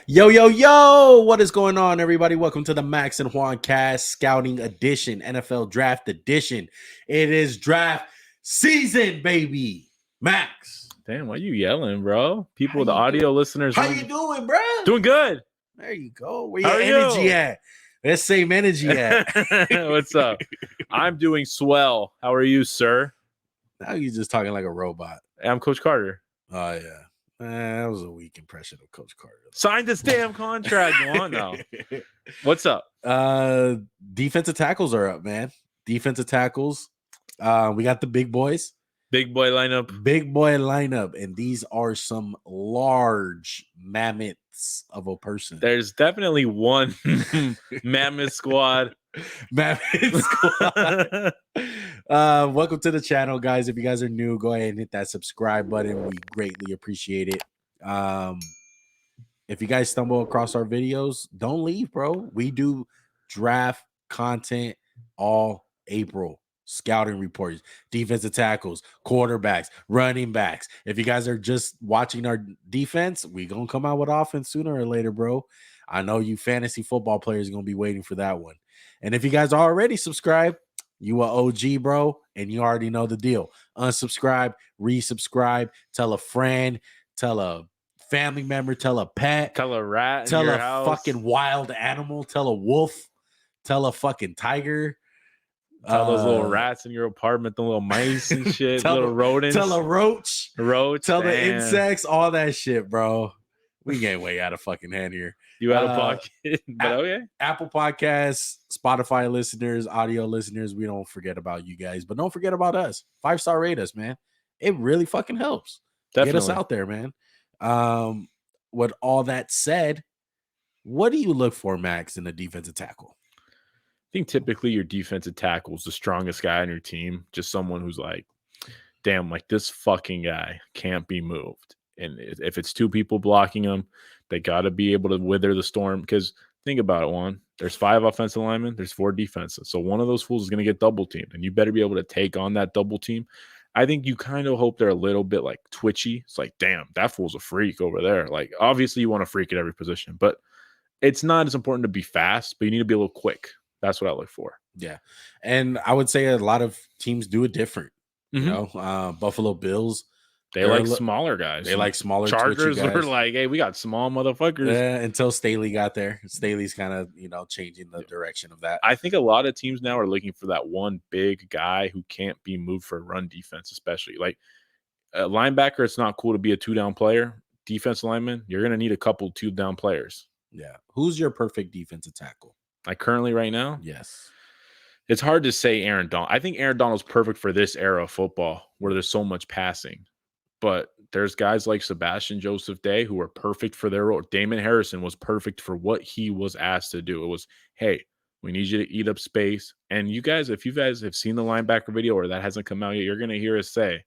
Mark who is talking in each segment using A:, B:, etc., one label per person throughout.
A: Yo, yo, yo, what is going on, everybody? Welcome to the Max&JuanCast Scouting Edition, NFL Draft Edition. It is draft season, baby. Max.
B: Damn, why you yelling, bro? People, the
A: you
B: audio
A: doing?
B: listeners.
A: How you doing, bro?
B: Doing good.
A: There you go. Where
B: How
A: your
B: are
A: energy
B: you?
A: at? That same energy at.
B: What's up? I'm doing swell. How are you, sir?
A: Now you're just talking like a robot.
B: I'm Coach Carter.
A: Oh, yeah. That was a weak impression of Coach Carter.
B: Signed this damn contract. Go on now. What's up?
A: Defensive tackles are up, man. Defensive tackles. We got the big boys.
B: Big boy lineup.
A: Big boy lineup. And these are some large mammoths of a person.
B: There's definitely one mammoth squad.
A: Mammoth squad. Welcome to the channel, guys. If you guys are new, go ahead and hit that subscribe button. We greatly appreciate it. If you guys stumble across our videos, don't leave, bro. We do draft content all April. Scouting reports, defensive tackles, quarterbacks, running backs. If you guys are just watching our defense, we gonna come out with offense sooner or later, bro. I know you fantasy football players are gonna be waiting for that one. And if you guys are already subscribed, you are OG, bro, and you already know the deal. Unsubscribe, resubscribe, tell a friend, tell a family member, tell a pet,
B: Tell a rat.
A: tell
B: in your
A: a
B: house.
A: fucking wild animal, tell a wolf, tell a fucking tiger.
B: Tell those little rats in your apartment, the little mice and shit,
A: tell
B: little rodents.
A: Tell a roach. Tell
B: damn.
A: the insects, all that shit, bro. We getting way out of fucking hand here.
B: You out of pocket, but okay.
A: Apple Podcasts, Spotify listeners, audio listeners, we don't forget about you guys, but don't forget about us. 5-star rate us, man. It really fucking helps.
B: Definitely.
A: Get us out there, man. With all that said, what do you look for, Max, in a defensive tackle?
B: I think typically your defensive tackle is the strongest guy on your team. Just someone who's like, damn, like this fucking guy can't be moved. And if it's two people blocking him, they got to be able to wither the storm. Because think about it, Juan. There's 5 offensive linemen. There's 4 defenses. So one of those fools is going to get double teamed. And you better be able to take on that double team. I think you kind of hope they're a little bit like twitchy. It's like, damn, that fool's a freak over there. Like, obviously you want to freak at every position. But it's not as important to be fast, but you need to be a little quick. That's what I look for.
A: Yeah. And I would say a lot of teams do it different. You know, Buffalo Bills.
B: They like smaller guys.
A: They like smaller
B: Chargers
A: guys.
B: Were like, hey, we got small motherfuckers.
A: Yeah, until Staley got there. Staley's kind of, changing the direction of that.
B: I think a lot of teams now are looking for that one big guy who can't be moved for run defense, especially. Like a linebacker, it's not cool to be a 2-down player. Defense lineman, you're going to need a couple 2-down players.
A: Yeah. Who's your perfect defensive tackle?
B: Like currently right now?
A: Yes.
B: It's hard to say Aaron Donald. I think Aaron Donald's perfect for this era of football where there's so much passing. But there's guys like Sebastian Joseph Day who are perfect for their role. Damon Harrison was perfect for what he was asked to do. It was, hey, we need you to eat up space. And you guys, if you guys have seen the linebacker video or that hasn't come out yet, you're going to hear us say,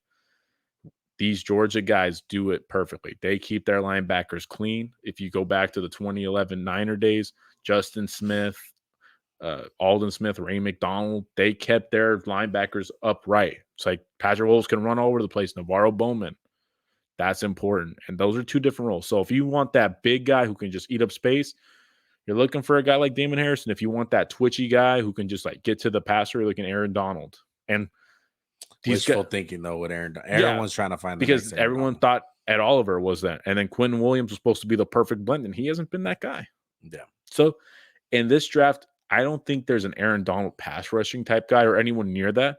B: these Georgia guys do it perfectly. They keep their linebackers clean. If you go back to the 2011 Niner days, Justin Smith, Alden Smith, Ray McDonald, they kept their linebackers upright. It's like Patrick Willis can run all over the place. Navarro Bowman, that's important. And those are 2 different roles. So if you want that big guy who can just eat up space, you're looking for a guy like Damon Harrison. If you want that twitchy guy who can just like get to the passer, you're looking at Aaron Donald. And
A: wishful thinking though with Aaron. Everyone's trying to find the
B: because everyone thought Ed Oliver was that, and then Quentin Williams was supposed to be the perfect blend, and he hasn't been that guy.
A: Yeah.
B: So in this draft, I don't think there's an Aaron Donald pass rushing type guy or anyone near that,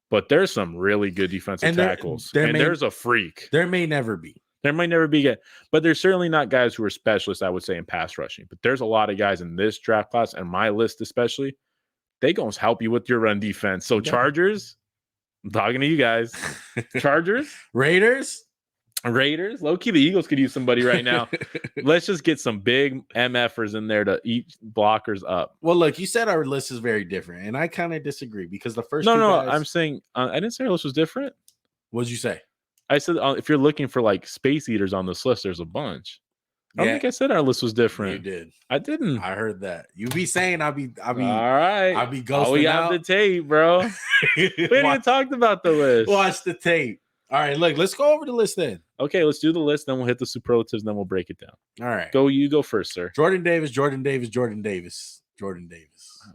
B: but there's some really good defensive tackles, and there's a freak.
A: There may never be.
B: There might never be, but there's certainly not guys who are specialists, I would say, in pass rushing. But there's a lot of guys in this draft class, and my list especially, they going to help you with your run defense. So Chargers, I'm talking to you guys. Chargers,
A: Raiders,
B: low-key, the Eagles could use somebody right now. Let's just get some big MFers in there to eat blockers up.
A: Well, look, you said our list is very different, and I kind of disagree because the first
B: I'm saying I didn't say our list was different.
A: What did you say?
B: I said if you're looking for like space eaters on this list, there's a bunch. I don't think I said our list was different.
A: You did.
B: I didn't.
A: I heard that. You be saying I'll be
B: all right.
A: I'll be ghosting.
B: Oh, we have the tape, bro. We ain't even talked about the list.
A: Watch the tape. All right, look, let's go over the list then.
B: Okay, let's do the list. Then we'll hit the superlatives. Then we'll break it down.
A: All right.
B: You go first, sir.
A: Jordan Davis.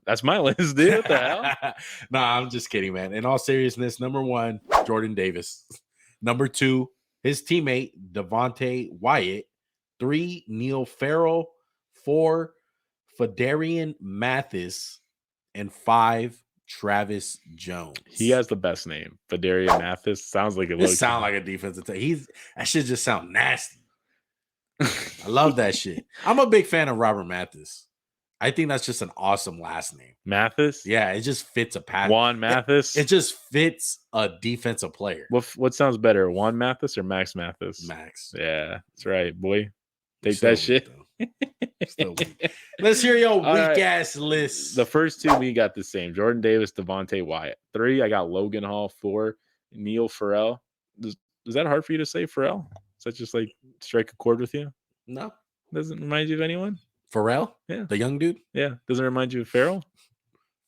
B: That's my list, dude. What the hell?
A: Nah, I'm just kidding, man. In all seriousness, number 1, Jordan Davis. Number 2, his teammate, Devonte Wyatt. 3, Neil Ferrell. 4, Phadarian Mathis. And 5, Travis Jones.
B: He has the best name. Phadarian Mathis. Sounds like
A: It sound like a defensive that should just sound nasty. I love that shit. I'm a big fan of Robert Mathis. I think that's just an awesome last name.
B: Mathis?
A: Yeah, it just fits a pattern.
B: Juan Mathis?
A: It just fits a defensive player.
B: What sounds better, Juan Mathis or Max Mathis?
A: Max.
B: Yeah, that's right, boy. Take that shit.
A: Still weak. Let's hear your weak-ass list.
B: The first 2, we got the same. Jordan Davis, Devonte Wyatt. 3, I got Logan Hall. 4, Neil Ferrell. Is that hard for you to say, Ferrell? Does that just like strike a chord with you?
A: No.
B: Doesn't remind you of anyone?
A: Ferrell?
B: Yeah.
A: The young dude?
B: Yeah. Doesn't remind you of Ferrell?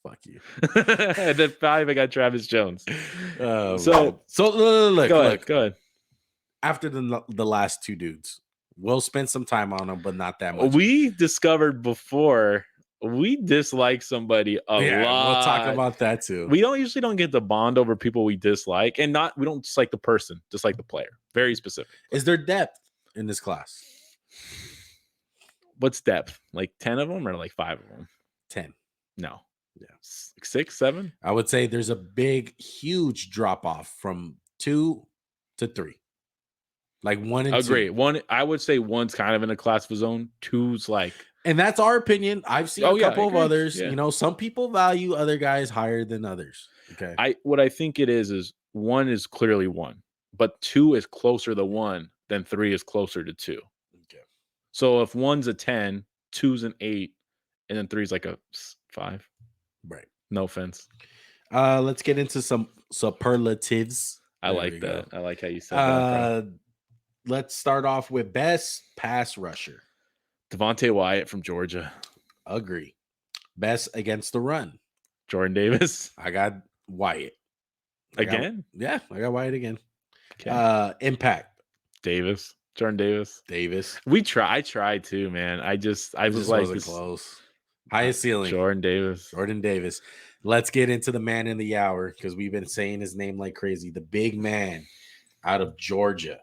A: Fuck you.
B: And then 5, I got Travis Jones.
A: Look.
B: Go ahead.
A: After the last 2 dudes, we'll spend some time on them, but not that much.
B: We discovered before we dislike somebody a lot.
A: We'll talk about that too.
B: We usually don't get the bond over people we dislike, and we don't dislike the person, dislike the player. Very specific.
A: Is there depth in this class?
B: What's depth? Like 10 of them or like 5 of them?
A: 10.
B: No.
A: Yeah.
B: 6, 7?
A: I would say there's a huge drop off from 2 to 3. Like 1 and 2.
B: Agree. 1, I would say 1's kind of in a class of his own. 2's like,
A: and that's our opinion. I've seen a couple of others.
B: Yeah.
A: You know, some people value other guys higher than others. Okay.
B: What I think it is 1 is clearly 1, but 2 is closer to 1 than 3 is closer to 2.
A: Okay.
B: So if 1's a 10, 2's an 8, and then 3's like a 5.
A: Right.
B: No offense.
A: Let's get into some superlatives.
B: I like that. I like how you said that. Bro.
A: Let's start off with best pass rusher.
B: Devonte Wyatt from Georgia.
A: Agree. Best against the run.
B: Jordan Davis.
A: I got Wyatt.
B: I
A: got Wyatt again.
B: Okay.
A: Impact.
B: Davis. Jordan Davis. I tried too, man. I was like
A: wasn't close. Highest ceiling.
B: Jordan Davis.
A: Let's get into the man in the hour because we've been saying his name like crazy. The big man out of Georgia.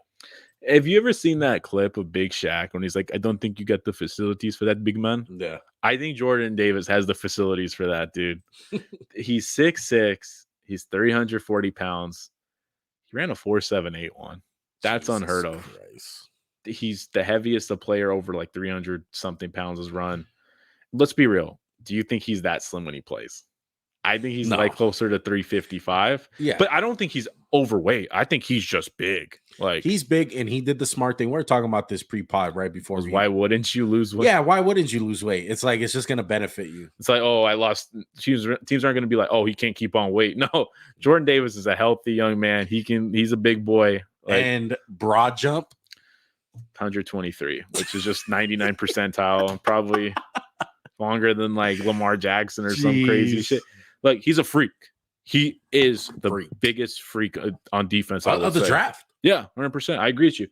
B: Have you ever seen that clip of Big Shaq when he's like, I don't think you got the facilities for that big man?
A: Yeah.
B: I think Jordan Davis has the facilities for that, dude. He's 6'6". He's 340 pounds. He ran a 4.781. That's Jesus unheard of.
A: Christ.
B: He's the heaviest a player over like 300 something pounds has run. Let's be real. Do you think he's that slim when he plays? I think he's like closer to 355.
A: Yeah.
B: But I don't think he's overweight. I think he's just big. Like
A: he's big and he did the smart thing. We were talking about this pre-pod right before.
B: Why wouldn't you lose weight?
A: Yeah, why wouldn't you lose weight? It's like it's just gonna benefit you.
B: It's like, oh, I lost. Teams aren't gonna be like, oh, he can't keep on weight. No, Jordan Davis is a healthy young man. He's a big boy.
A: Like, and broad jump
B: 123, which is just 99 percentile, probably longer than like Lamar Jackson or some crazy shit. Like he's a freak. He is the biggest freak on defense
A: of the draft.
B: Yeah, 100%. I agree with you.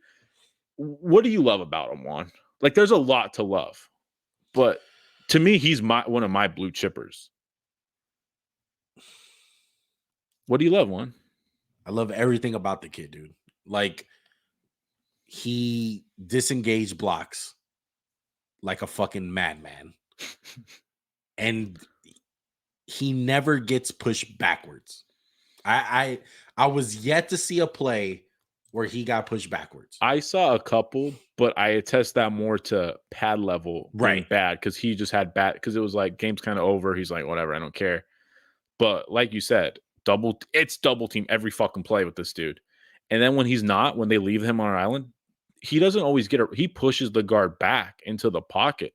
B: What do you love about him, Juan? Like, there's a lot to love, but to me, he's one of my blue chippers. What do you love, Juan?
A: I love everything about the kid, dude. Like, he disengaged blocks like a fucking madman, and he never gets pushed backwards. I was yet to see a play where he got pushed backwards.
B: I saw a couple, but I attest that more to pad level being bad because he just had bad because it was like game's kind of over. He's like, whatever, I don't care. But like you said, it's double team every fucking play with this dude. And then when when they leave him on our island, he doesn't always he pushes the guard back into the pocket.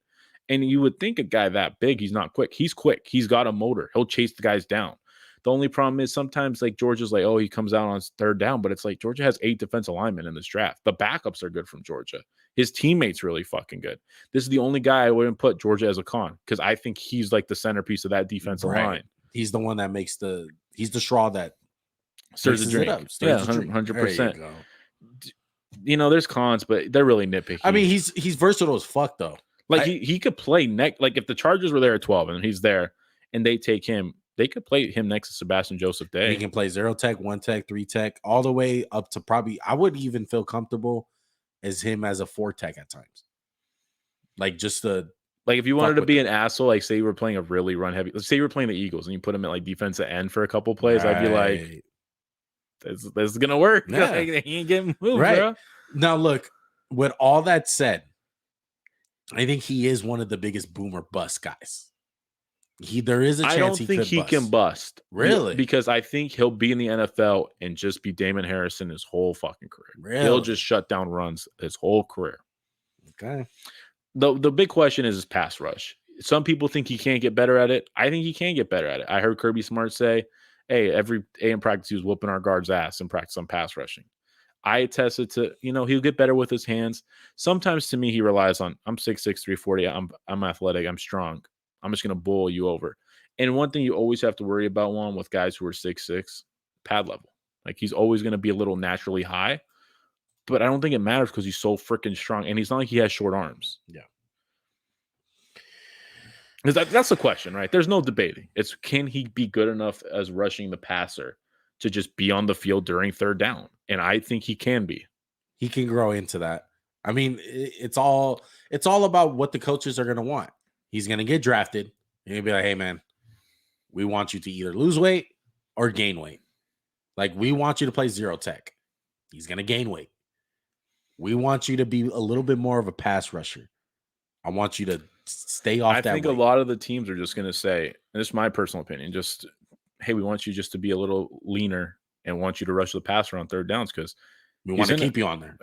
B: And you would think a guy that big, he's not quick. He's quick. He's got a motor. He'll chase the guys down. The only problem is sometimes like Georgia's like, oh, he comes out on third down, but it's like Georgia has 8 defensive linemen in this draft. The backups are good from Georgia. His teammates really fucking good. This is the only guy I wouldn't put Georgia as a con because I think he's like the centerpiece of that defensive line.
A: He's the one that makes he's the straw that
B: stirs the drink.
A: Yeah, 100%.
B: there's cons, but they're really nitpicky.
A: I mean, he's versatile as fuck though.
B: Like he could play next. Like if the Chargers were there at 12 and he's there, and they take him, they could play him next to Sebastian Joseph Day.
A: He can play 0 tech, 1 tech, 3 tech, all the way up to probably. I would even feel comfortable as him as a 4 tech at times. Like just the.
B: Like if you wanted to be an asshole, like say you were playing a really run heavy, let's say you were playing the Eagles and you put him at like defensive end for a couple plays, I'd be like, this is gonna work.
A: Yeah.
B: Like, he ain't getting moved,
A: right.
B: bro.
A: Now look, with all that said, I think he is one of the biggest boomer bust guys. There is a chance
B: I don't think he can bust.
A: Really?
B: Because I think he'll be in the NFL and just be Damon Harrison his whole fucking career.
A: Really?
B: He'll just shut down runs his whole career.
A: Okay.
B: The big question is his pass rush. Some people think he can't get better at it. I think he can get better at it. I heard Kirby Smart say, hey, every day in practice he was whooping our guard's ass and practice on pass rushing. I attested to, he'll get better with his hands. Sometimes to me, he relies on, I'm 6'6", 340. I'm athletic. I'm strong. I'm just going to bowl you over. And one thing you always have to worry about, one with guys who are 6'6", pad level. Like he's always going to be a little naturally high. But I don't think it matters because he's so freaking strong. And he's not like he has short arms.
A: Yeah.
B: Because that's the question, right? There's no debating. It's can he be good enough as rushing the passer to just be on the field during third down? And I think he can be.
A: He can grow into that. I mean, it's all about what the coaches are going to want. He's going to get drafted. You're going to be like, hey, man, we want you to either lose weight or gain weight. Like, we want you to play 0 tech. He's going to gain weight. We want you to be a little bit more of a pass rusher. I want you to stay off that
B: I think
A: weight.
B: A lot of the teams are just going to say, and this is my personal opinion, just, hey, we want you just to be a little leaner and want you to rush the passer on third downs because
A: we want to keep you on there.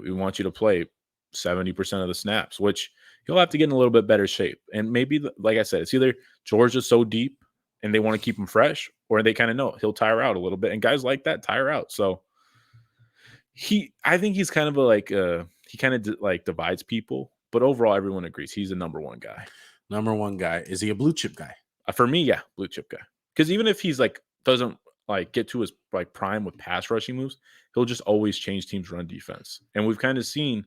B: We want you to play 70% of the snaps, which he'll have to get in a little bit better shape. And maybe, like I said, it's either Georgia's so deep and they want to keep him fresh, or they kind of know he'll tire out a little bit. And guys like that tire out. So I think he's kind of he kind of divides people, but overall everyone agrees he's a number one guy.
A: Number one guy. Is he a blue chip guy?
B: For me, yeah, blue chip guy. Because even if he's doesn't get to his prime with pass rushing moves, he'll just always change teams' run defense. And we've kind of seen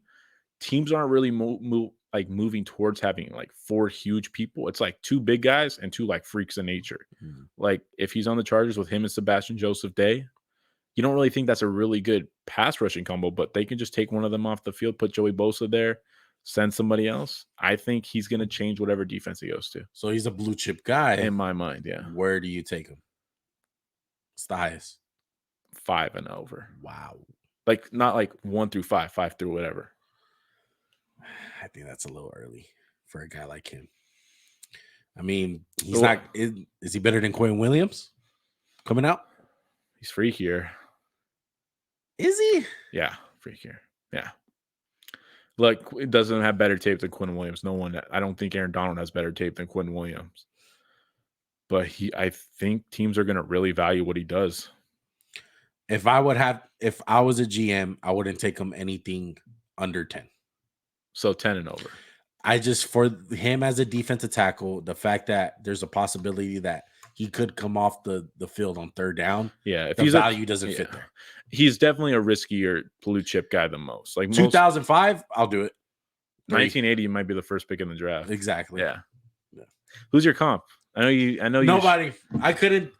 B: teams aren't really moving towards having 4 huge people. It's 2 big guys and 2 freaks of nature. Mm-hmm. If he's on the Chargers with him and Sebastian Joseph Day, you don't really think that's a really good pass rushing combo, but they can just take one of them off the field, put Joey Bosa there, send somebody else. I think he's going to change whatever defense he goes to.
A: So he's a blue chip guy.
B: In my mind, yeah.
A: Where do you take him? What's the highest?
B: 5 and over.
A: Wow.
B: Not 1 through 5, 5 through whatever.
A: I think that's a little early for a guy like him. I mean, he's not. Is he better than Quinn Williams coming out?
B: He's freakier.
A: Is he?
B: Yeah, freakier. Yeah. It doesn't have better tape than Quinn Williams. I don't think Aaron Donald has better tape than Quinn Williams. But I think teams are going to really value what he does.
A: If I was a GM, I wouldn't take him anything under 10.
B: So 10 and over.
A: For him as a defensive tackle, the fact that there's a possibility that he could come off the field on third down.
B: Yeah, if
A: the value doesn't fit there.
B: He's definitely a riskier blue chip guy than most.
A: 2005, I'll do it.
B: 1980 might be the first pick in the draft.
A: Exactly.
B: Yeah. Who's your comp? I know you.
A: Nobody. I couldn't.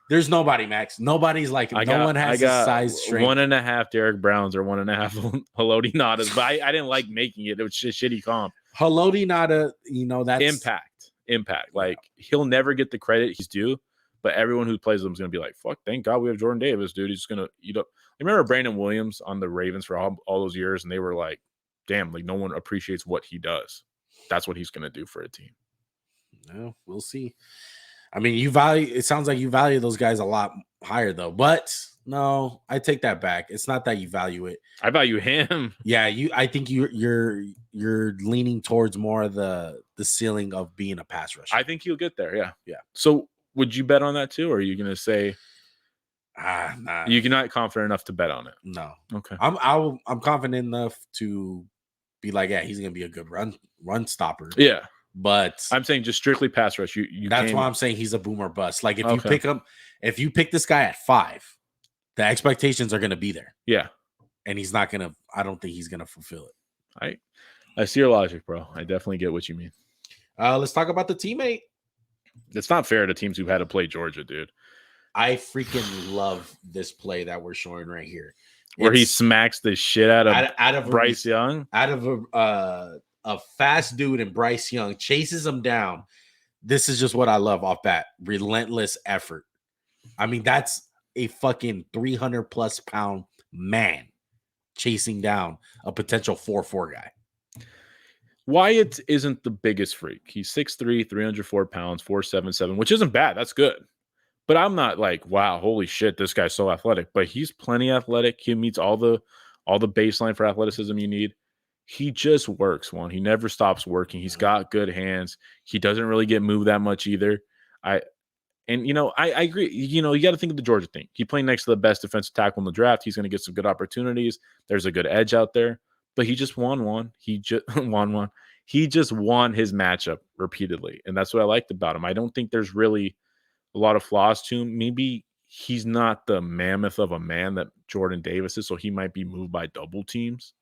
A: There's nobody, Max. Nobody's no one has his size strength.
B: 1.5 Derek Browns or 1.5 Haloti Nadas, but I didn't like making it. It was just shitty comp.
A: Haloti Nada, that's
B: impact. He'll never get the credit he's due, but everyone who plays him is going to be like, fuck, thank God we have Jordan Davis, dude. He's just going to eat up. I remember Brandon Williams on the Ravens for all those years, and they were like, damn, no one appreciates what he does. That's what he's going to do for a team.
A: No, we'll see. I mean, it sounds like you value those guys a lot higher, though. But no, I take that back. It's not that you value it.
B: I value him.
A: Yeah, I think you're leaning towards more of the ceiling of being a pass rusher.
B: I think he'll get there. Yeah.
A: Yeah.
B: So would you bet on that too, or are you going to say
A: nah.
B: You're not confident enough to bet on it?
A: No.
B: Okay.
A: I'm confident enough to be like, yeah, he's going to be a good run stopper.
B: Yeah.
A: But
B: I'm saying just strictly pass rush.
A: That's why I'm saying he's a boomer bust. If you pick this guy at 5, the expectations are going to be there.
B: Yeah.
A: and he's not gonna. I don't think he's gonna fulfill it.
B: I see your logic, bro. I definitely get what you mean.
A: Let's talk about the teammate.
B: It's not fair to teams who've had to play Georgia, dude.
A: I freaking love this play that we're showing right here,
B: where he smacks the shit out of Bryce Young,
A: out of a fast dude, and Bryce Young chases him down. This is just what I love off bat. Relentless effort. I mean, that's a fucking 300+ pound man chasing down a potential 4-4 guy.
B: Wyatt isn't the biggest freak. He's 6'3", 304 pounds, 4'7", which isn't bad. That's good. But I'm not like, wow, holy shit, this guy's so athletic. But he's plenty athletic. He meets all the baseline for athleticism you need. He just works, Juan. He never stops working. He's got good hands. He doesn't really get moved that much either. I agree. You got to think of the Georgia thing. He playing next to the best defensive tackle in the draft. He's going to get some good opportunities. There's a good edge out there. But he just won one. He just won one. He just won his matchup repeatedly. And that's what I liked about him. I don't think there's really a lot of flaws to him. Maybe he's not the mammoth of a man that Jordan Davis is, so he might be moved by double teams.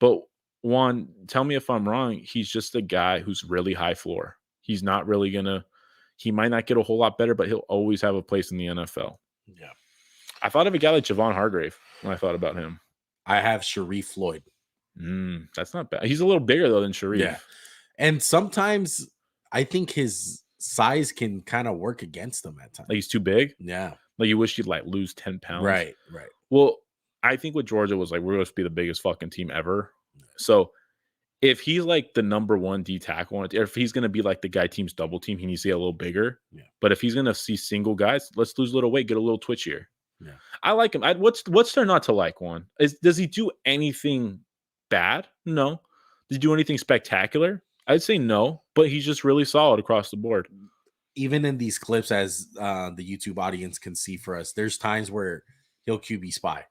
B: But Juan, tell me if I'm wrong. He's just a guy who's really high floor. He's not really he might not get a whole lot better, but he'll always have a place in the NFL.
A: Yeah.
B: I thought of a guy like Javon Hargrave when I thought about him.
A: I have Sharif Floyd.
B: That's not bad. He's a little bigger though than Sharif.
A: Yeah. And sometimes I think his size can kind of work against him at times.
B: Like he's too big?
A: Yeah.
B: Like you wish you'd like lose 10 pounds.
A: Right.
B: Well, I think with Georgia was like, we're going to be the biggest fucking team ever. So if he's like the number one D tackle, or if he's going to be like the guy teams double team, he needs to get a little bigger.
A: Yeah.
B: But if he's going to see single guys, let's lose a little weight, get a little twitchier.
A: Yeah.
B: I like him. What's there not to like, Juan? Does he do anything bad? No. Does he do anything spectacular? I'd say no, but he's just really solid across the board.
A: Even in these clips, as the YouTube audience can see for us, there's times where he'll QB spy.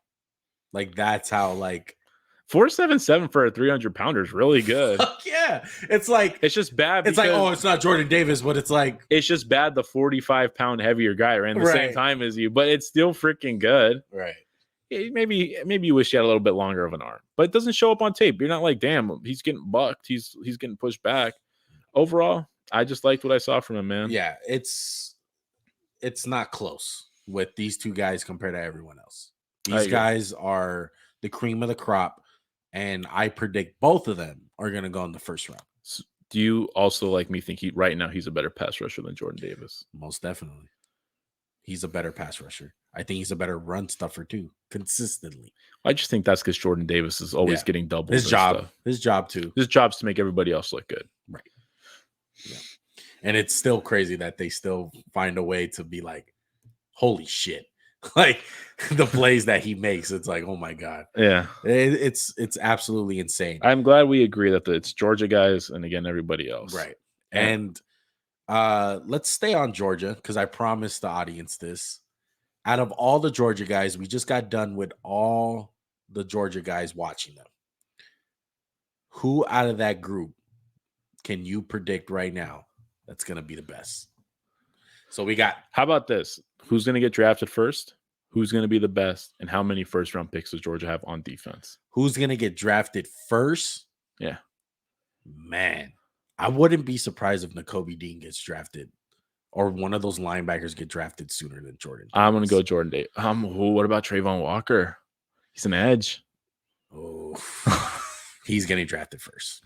A: Like that's how
B: 4.77 for a 300-pounder is really good.
A: Yeah, it's like
B: it's just bad.
A: It's like, oh, it's not Jordan Davis, but it's like
B: it's just bad. The 45-pound heavier guy ran the same time as you, but it's still freaking good.
A: Right.
B: Maybe you wish you had a little bit longer of an arm, but it doesn't show up on tape. You're not like, damn, he's getting bucked. He's getting pushed back. Overall, I just liked what I saw from him, man.
A: Yeah, it's not close with these two guys compared to everyone else. These guys are the cream of the crop, and I predict both of them are going to go in the first round.
B: So do you also like me think right now he's a better pass rusher than Jordan Davis?
A: Most definitely. He's a better pass rusher. I think he's a better run stuffer too, consistently.
B: I just think that's because Jordan Davis is always getting doubles.
A: His job too.
B: His job's to make everybody else look good.
A: Right. Yeah. And it's still crazy that they still find a way to be like, holy shit. Like the plays that he makes, it's like, oh my God.
B: Yeah.
A: It's absolutely insane.
B: I'm glad we agree that it's Georgia guys and again everybody else.
A: Right. And let's stay on Georgia because I promised the audience this. Out of all the Georgia guys, we just got done with all the Georgia guys watching them. Who out of that group can you predict right now that's going to be the best? So we got.
B: How about this? Who's going to get drafted first? Who's going to be the best? And how many first-round picks does Georgia have on defense?
A: Who's going to get drafted first?
B: Yeah.
A: Man, I wouldn't be surprised if Nakobe Dean gets drafted or one of those linebackers get drafted sooner than Jordan.
B: I'm going to go Jordan Davis. What about Trayvon Walker? He's an edge.
A: Oh, he's getting drafted first.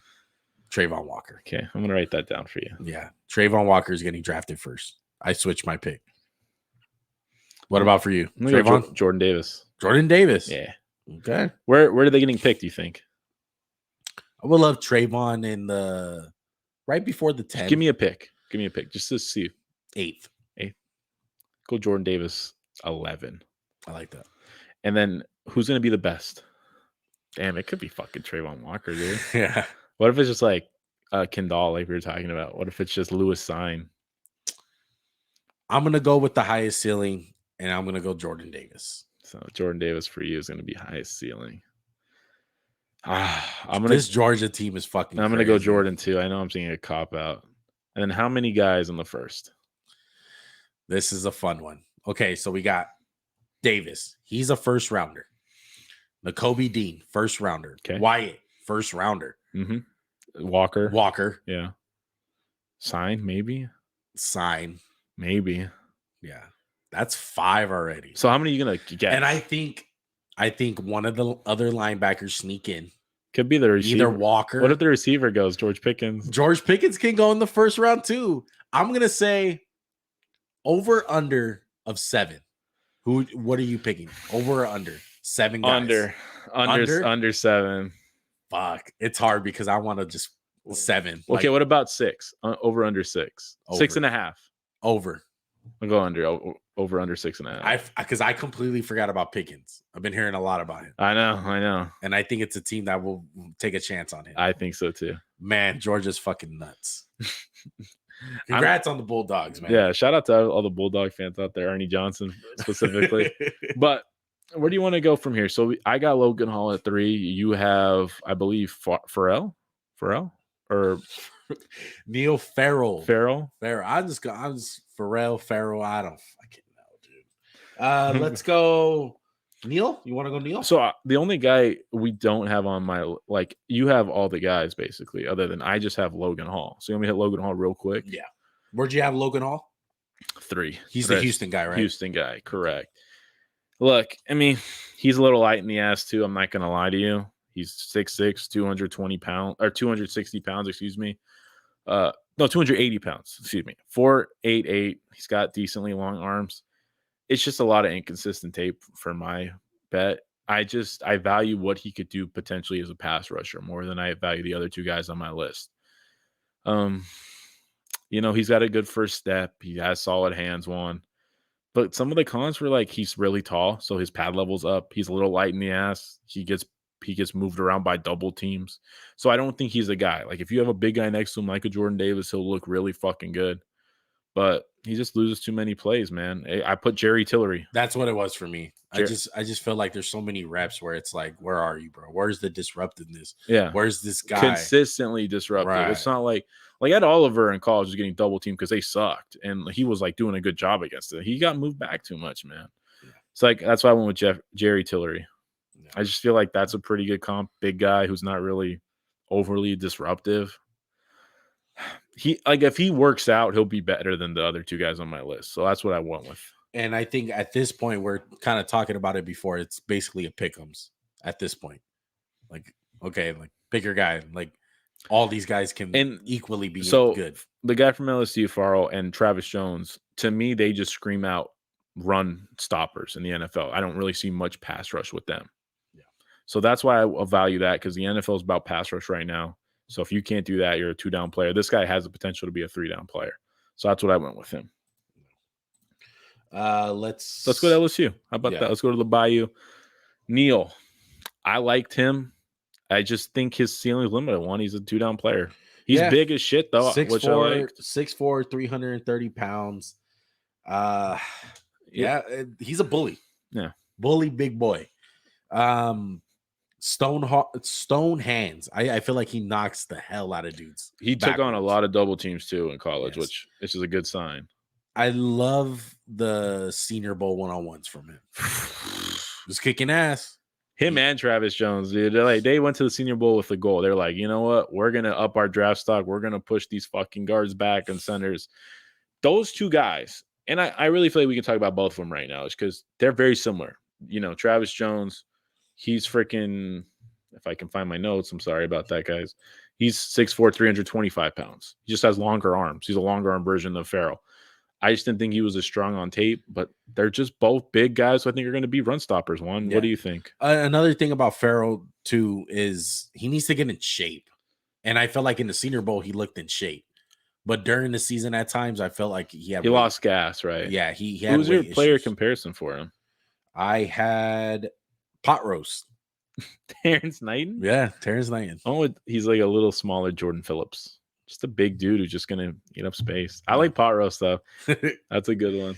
A: Trayvon Walker.
B: Okay, I'm going to write that down for you.
A: Yeah, Trayvon Walker is getting drafted first. I switched my pick. What about for you?
B: Trayvon? Jordan Davis.
A: Jordan Davis.
B: Yeah.
A: Okay.
B: Where are they getting picked, do you think?
A: I would love Trayvon in the right before the 10.
B: Give me a pick. Just to see.
A: 8th.
B: Go Jordan Davis 11.
A: I like that.
B: And then who's going to be the best? Damn, it could be fucking Trayvon Walker, dude.
A: Yeah.
B: What if it's just like Kendall, like we were talking about? What if it's just Lewis Sign?
A: I'm going to go with the highest ceiling, and I'm going to go Jordan Davis.
B: So Jordan Davis for you is going to be highest ceiling.
A: This Georgia team is fucking
B: I'm going to go Jordan too. I know I'm seeing a cop out. And then how many guys in the first?
A: This is a fun one. Okay, so we got Davis. He's a first rounder. Nakobe Dean, first rounder.
B: Okay.
A: Wyatt, first rounder.
B: Walker. Yeah. Sign, maybe.
A: Sign.
B: Maybe.
A: Yeah. That's 5 already.
B: So how many are you gonna get?
A: And I think one of the other linebackers sneak in.
B: Could be the receiver.
A: Either Walker.
B: What if the receiver goes? George Pickens.
A: George Pickens can go in the first round too. I'm gonna say over under of 7. What are you picking? Over or under? 7 guys.
B: Under 7.
A: Fuck. It's hard because I want to just 7.
B: Okay, what about 6? Over under 6.
A: Over.
B: 6.5.
A: Over.
B: I'll go under 6.5.
A: Because I completely forgot about Pickens. I've been hearing a lot about him.
B: I know.
A: And I think it's a team that will take a chance on him.
B: I think so too.
A: Man, Georgia's fucking nuts. Congrats on the Bulldogs, man.
B: Yeah, shout out to all the Bulldog fans out there, Ernie Johnson specifically. But where do you want to go from here? So I got Logan Hall at 3. You have, I believe, Ferrell or
A: Neil Ferrell.
B: Ferrell.
A: I'm just Ferrell. I don't fucking know, dude. Let's go. Neil, you want to go Neil?
B: So the only guy we don't have on my, like, you have all the guys basically, other than I just have Logan Hall. So you want me to hit Logan Hall real quick?
A: Yeah. Where'd you have Logan Hall?
B: 3.
A: He's the Houston guy, right?
B: Houston guy, correct. Look, I mean, he's a little light in the ass too. I'm not gonna lie to you. He's 6'6", 220 pounds or 260 pounds, excuse me. No, 280 pounds, excuse me. 4'8". He's got decently long arms. It's just a lot of inconsistent tape for my bet. I value what he could do potentially as a pass rusher more than I value the other 2 guys on my list. He's got a good first step. He has solid hands, but some of the cons were like he's really tall, so his pad level's up. He's a little light in the ass. He gets moved around by double teams. So I don't think he's a guy. Like if you have a big guy next to him like a Jordan Davis, he'll look really fucking good. But he just loses too many plays, man. I put Jerry Tillery.
A: That's what it was for me. I just feel like there's so many reps where it's like, where are you, bro? Where's the disruptiveness?
B: Yeah.
A: Where's this guy?
B: Consistently disruptive. Right. It's not like Ed Oliver in college was getting double teamed because they sucked. And he was like doing a good job against it. He got moved back too much, man. Yeah. It's like, that's why I went with Jerry Tillery. Yeah. I just feel like that's a pretty good comp. Big guy who's not really overly disruptive. If he works out, he'll be better than the other 2 guys on my list. So that's what I went with.
A: And I think at this point, we're kind of talking about it before. It's basically a pick'ems at this point. Like, okay, like pick your guy. Like all these guys can equally be good.
B: The guy from LSU, Ferrell, and Travis Jones, to me, they just scream out run stoppers in the NFL. I don't really see much pass rush with them. Yeah. So that's why I value that, because the NFL is about pass rush right now. So if you can't do that, you're a 2-down player. This guy has the potential to be a 3-down player. So that's what I went with him.
A: Let's
B: go to LSU. How about that? Let's go to the Bayou. Neil, I liked him. I just think his ceiling is limited. He's a 2-down player. He's big as shit though.
A: 6'4", 330 pounds. He's a bully.
B: Yeah,
A: bully, big boy. Stone hands. I feel like he knocks the hell out of dudes.
B: He took on a lot of double teams too in college, which is a good sign.
A: I love the Senior Bowl one-on-ones from him. Just kicking ass.
B: Him and Travis Jones, dude. They went to the Senior Bowl with a goal. They're like, you know what? We're gonna up our draft stock. We're gonna push these fucking guards back and centers. Those 2 guys, and I really feel like we can talk about both of them right now, is because they're very similar. Travis Jones. He's freaking, if I can find my notes, I'm sorry about that, guys. He's 6'4", 325 pounds. He just has longer arms. He's a longer arm version of Ferrell. I just didn't think he was as strong on tape, but they're just both big guys who I think are going to be run stoppers. What do you think?
A: Another thing about Ferrell, too, is he needs to get in shape. And I felt like in the Senior Bowl, he looked in shape. But during the season, at times, I felt like he
B: lost gas, right?
A: Yeah, he had.
B: Who was your player comparison for him?
A: I had Pot Roast.
B: Terrence Knighton?
A: Yeah, Terrence Knighton.
B: Oh, he's like a little smaller Jordan Phillips. Just a big dude who's just going to eat up space. I like Pot Roast, though. That's a good one.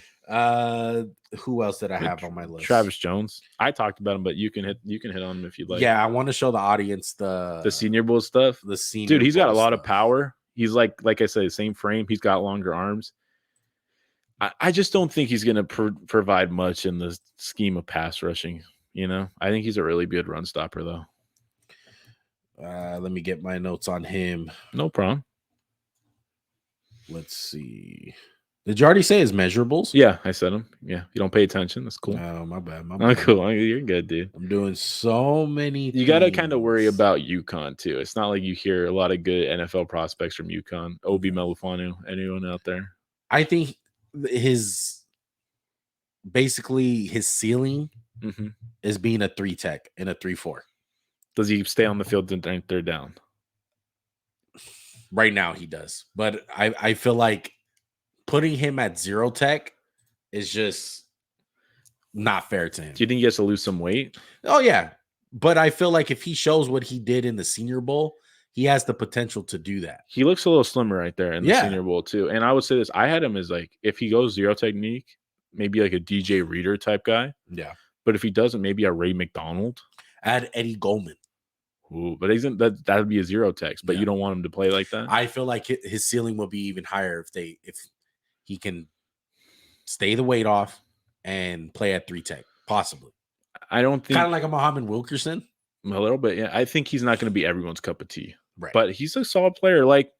A: Who else did I have on my list?
B: Travis Jones. I talked about him, but you can hit on him if you'd like.
A: Yeah, I want to show the audience the
B: Senior Bowl stuff.
A: The Senior
B: Dude, he's got a lot
A: of
B: power. He's like I said, same frame. He's got longer arms. I just don't think he's going to provide much in the scheme of pass rushing. You know, I think he's a really good run stopper, though.
A: Let me get my notes on him.
B: No problem.
A: Let's see. Did you already say his measurables?
B: Yeah, I said him. Yeah, you don't pay attention. That's cool.
A: Oh, my bad.
B: Oh, cool. You're good, dude.
A: I'm doing so many.
B: You got to kind of worry about UConn too. It's not like you hear a lot of good NFL prospects from UConn. Obi Melifanu, anyone out there?
A: I think his ceiling is being a 3 tech and a 3-4.
B: Does he stay on the field during third down?
A: Right now he does. But I feel like putting him at 0 tech is just not fair to him.
B: Do you think he has to lose some weight?
A: Oh, yeah. But I feel like if he shows what he did in the Senior Bowl, he has the potential to do that.
B: He looks a little slimmer right there in the Senior Bowl too. And I would say this, I had him as like, if he goes 0 technique, maybe like a DJ Reader type guy.
A: Yeah.
B: But if he doesn't, maybe a Ray McDonald.
A: Add Eddie Goldman.
B: Ooh, but that would be a 0 text, but you don't want him to play like that.
A: I feel like his ceiling will be even higher if he can stay the weight off and play at 3 tech, possibly.
B: I don't think
A: kind of like a Muhammad Wilkerson.
B: A little bit, yeah. I think he's not going to be everyone's cup of tea,
A: right?
B: But he's a solid player. Like,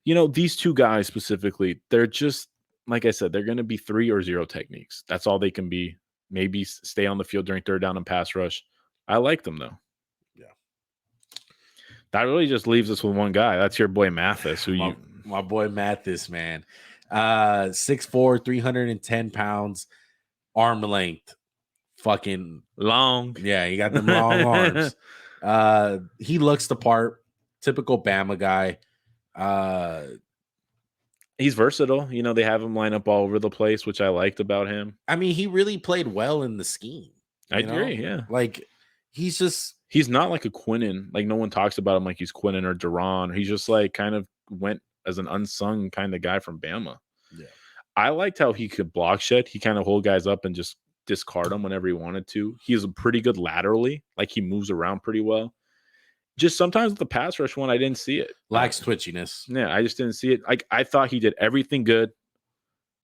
B: you know, these two guys specifically, they're just like I said, they're going to be 3 or 0 techniques. That's all they can be. Maybe stay on the field during third down and pass rush. I like them though. That really just leaves us with one guy. That's your boy Mathis.
A: My boy Mathis, man. 6'4", 310 pounds, arm length. Fucking
B: long.
A: Yeah, he got them long arms. He looks the part. Typical Bama guy.
B: He's versatile. You know, they have him line up all over the place, which I liked about him.
A: I mean, he really played well in the scheme.
B: I agree, yeah.
A: Like,
B: he's not like a Quinnen. Like, no one talks about him like he's Quinnen or Duran. He's just like kind of went as an unsung kind of guy from Bama.
A: Yeah.
B: I liked how he could block shed. He kind of hold guys up and just discard them whenever he wanted to. He's pretty good laterally. Like, he moves around pretty well. Just sometimes with the pass rush one, I didn't see it.
A: Lacks twitchiness.
B: Yeah, I just didn't see it. Like, I thought he did everything good,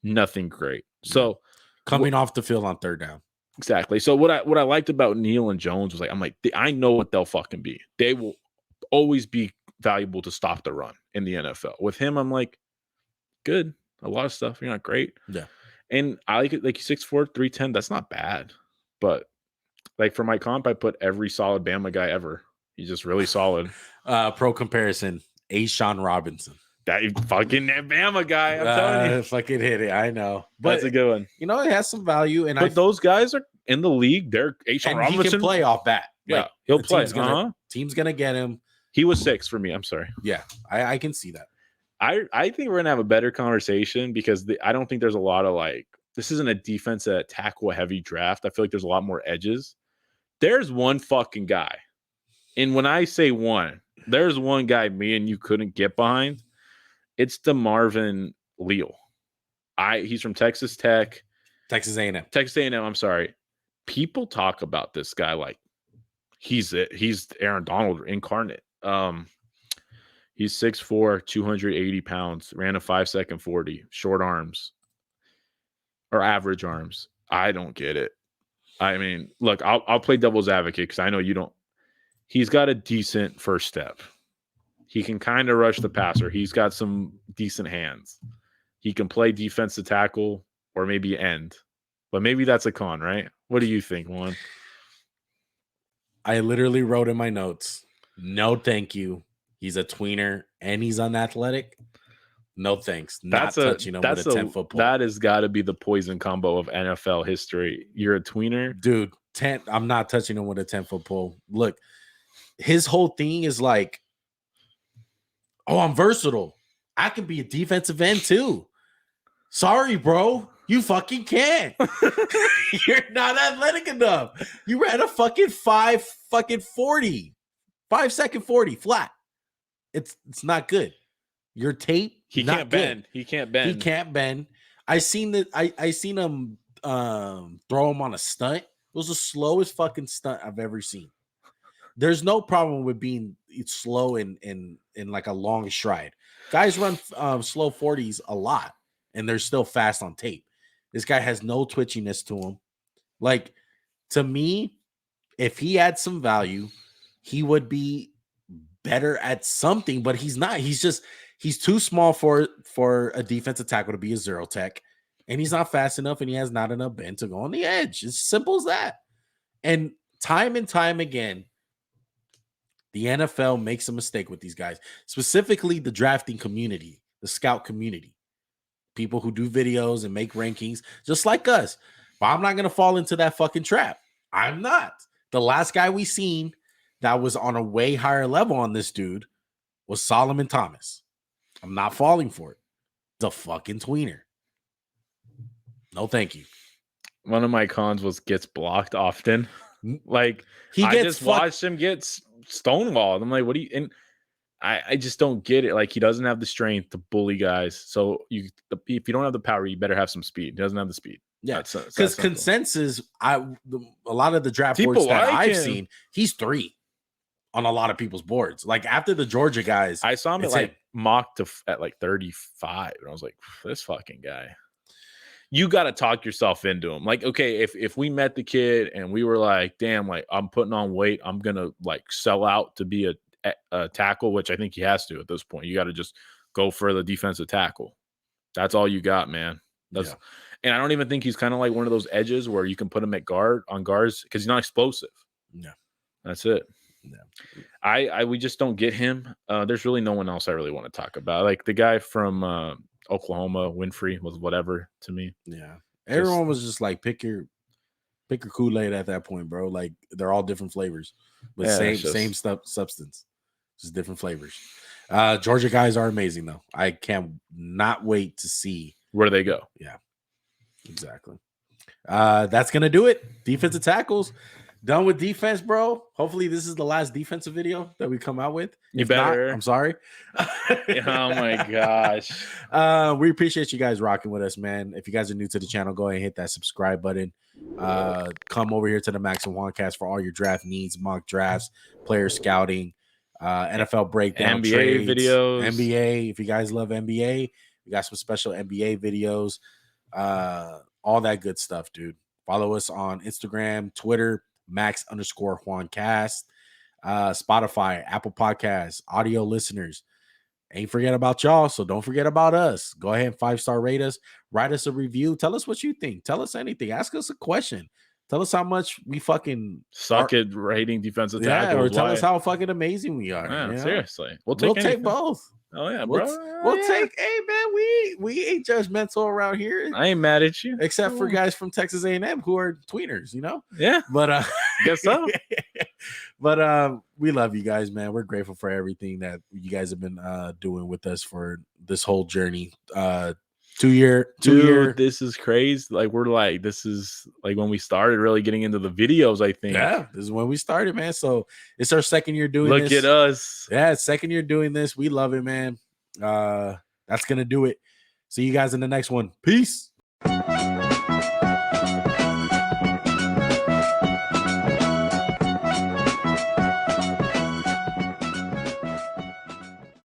B: nothing great. So
A: coming off the field on third down.
B: Exactly. So what I liked about Neal and Jones was like, I'm like, I know what they'll fucking be. They will always be valuable to stop the run in the NFL. With him, I'm like, good. A lot of stuff. You're not great.
A: Yeah.
B: And I like it. Like 6'4", 310. That's not bad. But like for my comp, I put every solid Bama guy ever. He's just really solid.
A: Pro comparison, A'Shawn Robinson.
B: That fucking Bama guy. I'm telling you.
A: Fucking hit it. I know.
B: But that's a good one.
A: You know, it has some value. But
B: those guys are in the league. They're A'Shawn Robinson.
A: He can play off that.
B: Yeah,
A: like,
B: he'll play.
A: Team's gonna get him.
B: He was 6 for me. I'm sorry.
A: Yeah, I can see that.
B: I think we're gonna have a better conversation because I don't think there's a lot of like, this isn't a defense that tackle heavy draft. I feel like there's a lot more edges. There's one fucking guy. And when I say one, there's one guy me and you couldn't get behind. It's DeMarvin Leal. He's from Texas Tech.
A: Texas A&M.
B: I'm sorry. People talk about this guy like he's it. He's Aaron Donald incarnate. He's 6'4", 280 pounds, ran a 5-second 40, short arms or average arms. I don't get it. I mean, look, I'll play devil's advocate because I know you don't. He's got a decent first step. He can kind of rush the passer. He's got some decent hands. He can play defensive tackle or maybe end. But maybe that's a con, right? What do you think, Juan?
A: I literally wrote in my notes, no thank you. He's a tweener and he's unathletic. No thanks. Not touching him with a 10-foot pole.
B: That has got to be the poison combo of NFL history. You're a tweener?
A: Dude, I'm not touching him with a 10-foot pole. Look, his whole thing is like, oh, I'm versatile. I can be a defensive end too. Sorry, bro. You fucking can't. You're not athletic enough. You ran a fucking 5-second 40 flat. It's not good. Your tape,
B: he can't bend. He can't bend.
A: I seen him throw him on a stunt. It was the slowest fucking stunt I've ever seen. There's no problem with being slow in like a long stride. Guys run slow 40s a lot, and they're still fast on tape. This guy has no twitchiness to him. Like, to me, if he had some value, he would be better at something, but he's not. He's too small for a defensive tackle to be a zero tech, and he's not fast enough, and he has not enough bend to go on the edge. It's simple as that. And time again, the NFL makes a mistake with these guys, specifically the drafting community, the scout community, people who do videos and make rankings just like us. But I'm not going to fall into that fucking trap. I'm not. The last guy we seen that was on a way higher level on this dude was Solomon Thomas. I'm not falling for it. It's a fucking tweener. No, thank you.
B: One of my cons was gets blocked often. Like I just watched him get stonewalled. I'm like, what do you? And I just don't get it. Like he doesn't have the strength to bully guys. So if you don't have the power, you better have some speed. He doesn't have the speed.
A: Yeah, because consensus, a lot of the draft boards that I've seen, he's 3 on a lot of people's boards. Like after the Georgia guys,
B: I saw him at like mocked at like 35, and I was like, this fucking guy. You got to talk yourself into him. Like, okay, if we met the kid and we were like, damn, like I'm putting on weight, I'm gonna like sell out to be a tackle, which I think he has to at this point. You got to just go for the defensive tackle. That's all you got, man. And I don't even think he's kind of like one of those edges where you can put him at on guards because he's not explosive.
A: Yeah,
B: that's it. Yeah, we just don't get him. There's really no one else I really want to talk about. Like the guy from Oklahoma, Winfrey, was whatever to me.
A: Yeah, everyone was just like pick your Kool-Aid at that point, bro. Like they're all different flavors, but same substance, just different flavors. Georgia guys are amazing though. I can't not wait to see
B: where they go.
A: Yeah, exactly. That's gonna do it. Defensive tackles done with defense, bro. Hopefully this is the last defensive video that we come out with. If not, I'm sorry.
B: Oh my gosh.
A: We appreciate you guys rocking with us, man. If you guys are new to the channel, go ahead and hit that subscribe button. Come over here to the Max&JuanCast for all your draft needs, mock drafts, player scouting, NFL breakdown,
B: NBA
A: trades,
B: videos.
A: NBA. If you guys love NBA, we got some special NBA videos, all that good stuff, dude. Follow us on Instagram, Twitter, Max_JuanCast, Spotify, Apple Podcasts, audio listeners. Ain't forget about y'all, so don't forget about us. Go ahead and 5-star rate us, write us a review, tell us what you think, tell us anything, ask us a question, tell us how much we fucking
B: suck at rating defensive tackles,
A: or tell us how fucking amazing we are.
B: Yeah, seriously,
A: we'll take both.
B: Oh yeah, bro.
A: We'll take. Hey man, we ain't judgmental around here.
B: I ain't mad at you,
A: except for guys from Texas A&M who are tweeners, you know.
B: Yeah,
A: but
B: guess so.
A: But we love you guys, man. We're grateful for everything that you guys have been doing with us for this whole journey. 2 year.
B: This is crazy. Like this is like when we started really getting into the videos. I think
A: this is when we started, man. So it's our second year doing
B: this. Look at us.
A: Yeah, it's second year doing this. We love it, man. That's gonna do it. See you guys in the next one. Peace.